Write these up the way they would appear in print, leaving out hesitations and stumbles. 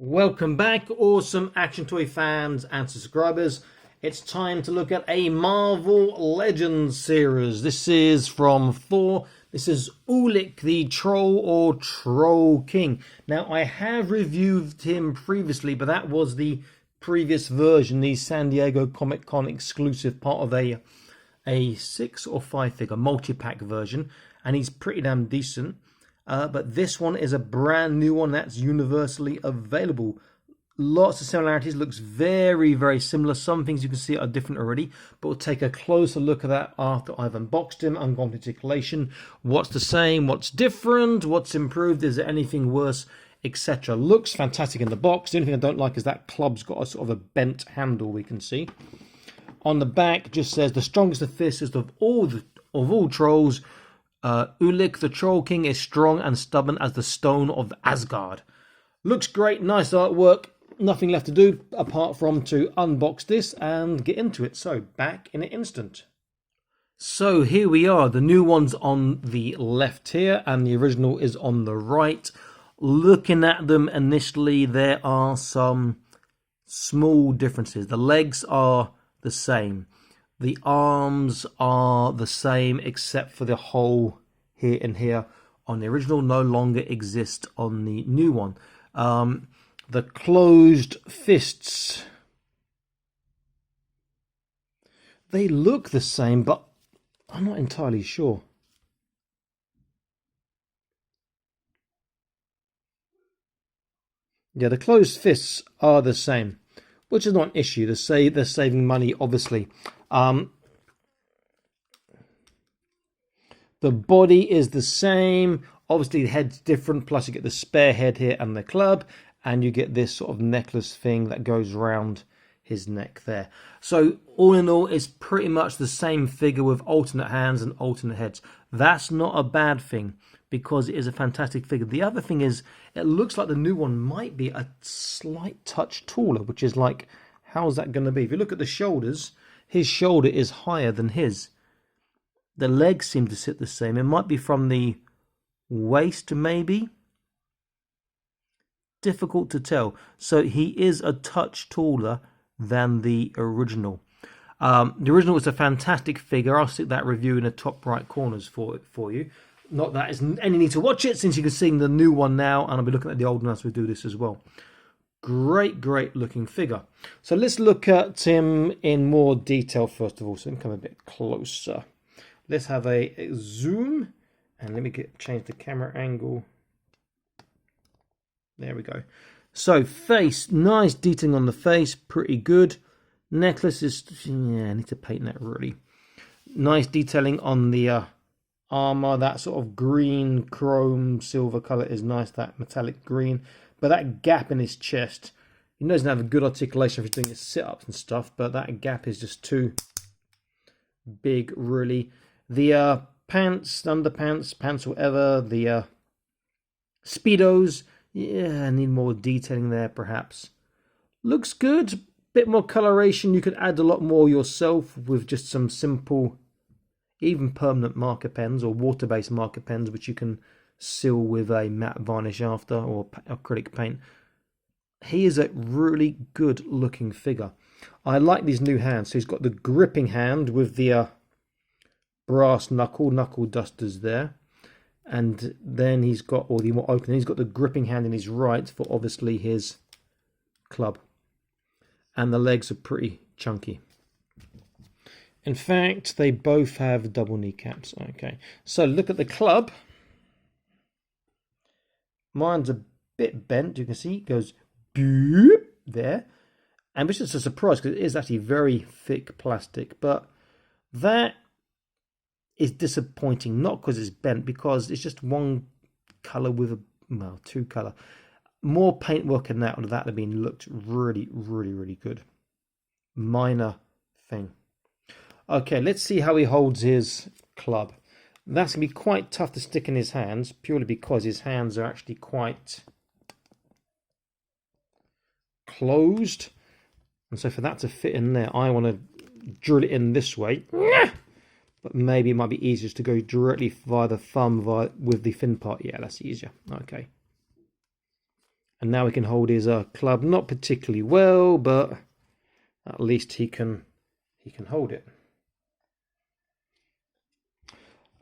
Welcome back, awesome action toy fans and subscribers. It's time to look at a Marvel Legends series. This is from Thor. This is Ulik, the Troll or Troll King. Now, I have reviewed him previously, but that was the previous version, the San Diego Comic Con exclusive, part of a 6 or 5 figure multi-pack version, and he's pretty damn decent. But this one is a brand new one that's universally available. Lots of similarities, looks very, very similar. Some things you can see are different already, but we'll take a closer look at that after I've unboxed him and gone to articulation. What's the same, what's different, what's improved, is there anything worse, etc. Looks fantastic in the box. The only thing I don't like is that club's got a sort of a bent handle we can see. On the back just says, the strongest and fiercest of all trolls, Ulik, the Troll King, is strong and stubborn as the stone of Asgard. Looks great, nice artwork. Nothing left to do apart from to unbox this and get into it. So, back in an instant. So, here we are. The new one's on the left here and the original is on the right. Looking at them initially, there are some small differences. The legs are the same. The arms are the same except for the hole here and here on the original no longer exist on the new one. The closed fists, they look the same, but I'm not entirely sure. Yeah, the closed fists are the same, which is not an issue. They're saving money, obviously. The body is the same. Obviously, the head's different. Plus, you get the spare head here and the club. And you get this sort of necklace thing that goes around his neck there. So, all in all, it's pretty much the same figure with alternate hands and alternate heads. That's not a bad thing, because it is a fantastic figure. The other thing is, it looks like the new one might be a slight touch taller, which is like, how's that going to be? If you look at the shoulders, his shoulder is higher than his. The legs seem to sit the same. It might be from the waist, maybe. Difficult to tell. So he is a touch taller than the original. The original was a fantastic figure. I'll stick that review in the top right corners for you. Not that there's any need to watch it, since you can see the new one now, and I'll be looking at the old one as we do this as well. Great looking figure. So let's look at him in more detail first of all. So let me come a bit closer. Let's have a zoom, and let me change the camera angle. There we go. So face, nice detailing on the face, pretty good. Necklace is, yeah, I need to paint that really. Nice detailing on the armor. That sort of green, chrome, silver color is nice, that metallic green. But that gap in his chest, he doesn't have a good articulation for doing his sit-ups and stuff, but that gap is just too big, really. The pants, underpants, pants, whatever, the Speedos, yeah, I need more detailing there, perhaps. Looks good. Bit more coloration. You could add a lot more yourself with just some simple, even permanent marker pens or water-based marker pens, which you can seal with a matte varnish after, or acrylic paint. He is a really good looking figure. I like these new hands. So he's got the gripping hand with the brass knuckle dusters there, and then he's got, or the more open, he's got the gripping hand in his right for obviously his club, and the legs are pretty chunky. In fact, they both have double kneecaps. Okay, so look at the club. Mine's a bit bent. You can see it goes boop there, and which is a surprise because it is actually very thick plastic, but that is disappointing, not because it's bent, because it's just one color with two color. More paintwork in that would have been looked really good. Minor thing. Okay, let's see how he holds his club. That's gonna be quite tough to stick in his hands, purely because his hands are actually quite closed, and so for that to fit in there, I want to drill it in this way. But maybe it might be easier to go directly via the thumb with the thin part. Yeah, that's easier. Okay. And now he can hold his club, not particularly well, but at least he can hold it.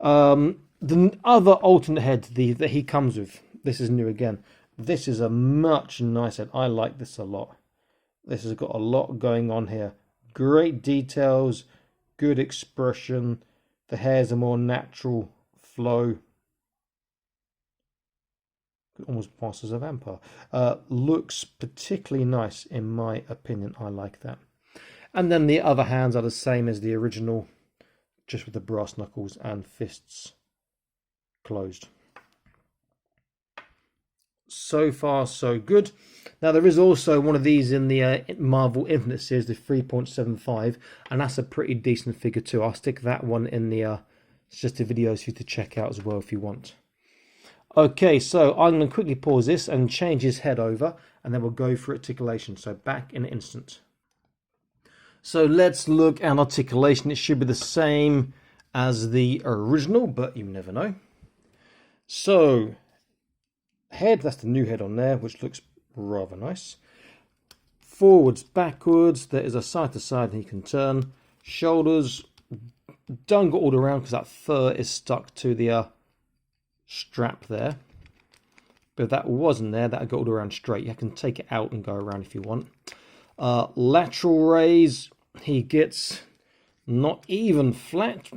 The other alternate head that he comes with, this is new again. This is a much nicer head. I like this a lot. This has got a lot going on here. Great details, good expression. The hair's a more natural flow. Almost pass as a vampire. Looks particularly nice in my opinion. I like that. And then the other hands are the same as the original, just with the brass knuckles and fists closed. So far so good. Now there is also one of these in the Marvel Infinite series, the 3.75, and that's a pretty decent figure too. I'll stick that one in the suggested videos for you to check out as well if you want. Okay, so I'm going to quickly pause this and change his head over, and then we'll go for articulation. So back in an instant. So let's look at articulation. It should be the same as the original, but you never know. So head, that's the new head on there, which looks rather nice. Forwards, backwards, there is a side to side and he can turn. Shoulders, don't go all around because that fur is stuck to the strap there. But if that wasn't there, that would go all around straight. You can take it out and go around if you want. Lateral raise, he gets not even flat.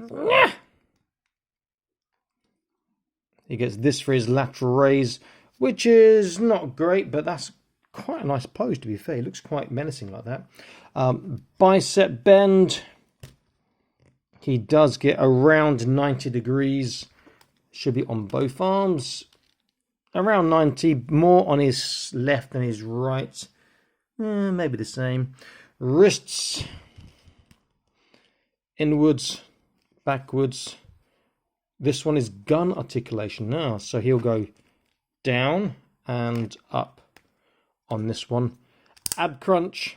He gets this for his lateral raise, which is not great, but that's quite a nice pose to be fair. He looks quite menacing like that. Bicep bend, he does get around 90 degrees. Should be on both arms. Around 90, more on his left than his right. Maybe the same. Wrists, inwards, backwards. This one is gun articulation now, so he'll go down and up on this one. Ab crunch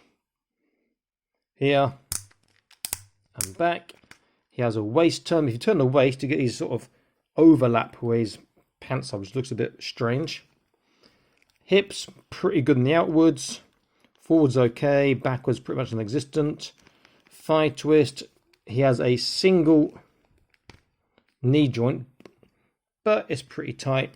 here and back. He has a waist turn. If you turn the waist, you get these sort of overlap where his pants are, which looks a bit strange. Hips, pretty good in the outwards. Forwards okay, backwards pretty much non-existent. Thigh twist, he has a single knee joint, but it's pretty tight.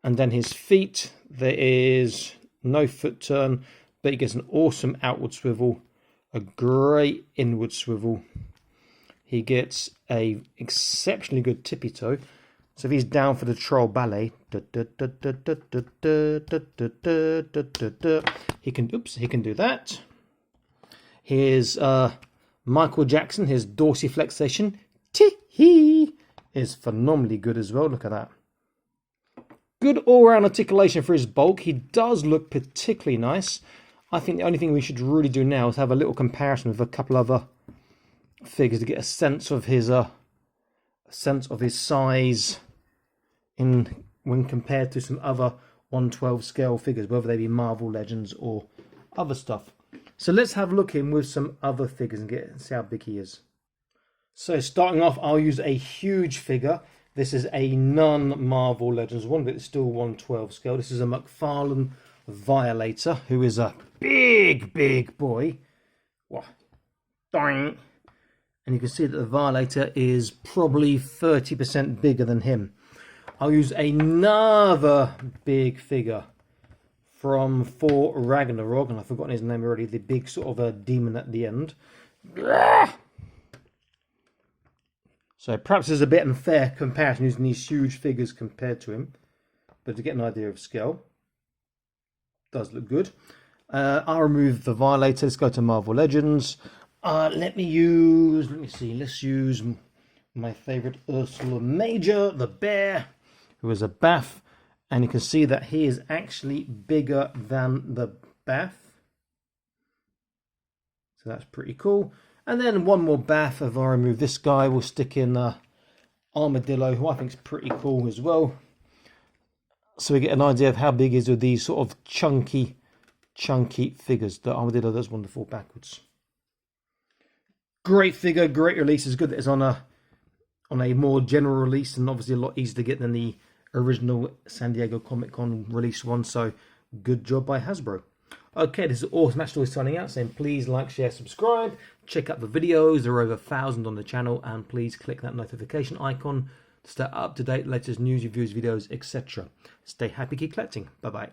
And then his feet, there is no foot turn, but he gets an awesome outward swivel, a great inward swivel. He gets a exceptionally good tippy toe. So if he's down for the troll ballet, he can do that. Here's Michael Jackson, his dorsiflexation, tee-hee, is phenomenally good as well. Look at that. Good all-round articulation for his bulk. He does look particularly nice. I think the only thing we should really do now is have a little comparison with a couple other figures to get a sense of his size when compared to some other 1/12 scale figures, whether they be Marvel Legends or other stuff. So let's have a look in with some other figures and see how big he is. So starting off, I'll use a huge figure. This is a non-Marvel Legends one, but it's still 1/12 scale. This is a McFarlane Violator, who is a big boy. Wow. Doing. And you can see that the Violator is probably 30% bigger than him. I'll use another big figure from Thor Ragnarok, and I've forgotten his name already, the big sort of a demon at the end. So perhaps there's a bit unfair comparison using these huge figures compared to him, but to get an idea of scale, does look good. I'll remove the Violator. Let's go to Marvel Legends. Let's use my favorite Ursula Major, the bear, who is a B.A.F, and you can see that he is actually bigger than the B.A.F. So that's pretty cool. And then one more B.A.F. If I remove this guy, we'll stick in Armadillo, who I think is pretty cool as well. So we get an idea of how big he is with these sort of chunky figures. The Armadillo does wonderful backwards. Great figure, great release. It's good that it's on a more general release, and obviously a lot easier to get than the original San Diego Comic Con release one. So Good job by Hasbro. Okay, this is Awesome Action Toys signing out, saying please like, share, subscribe, check out the videos. There are over 1,000 on the channel, and please click that notification icon to stay up to date, latest news, reviews, videos, etc. Stay happy, keep collecting. Bye bye.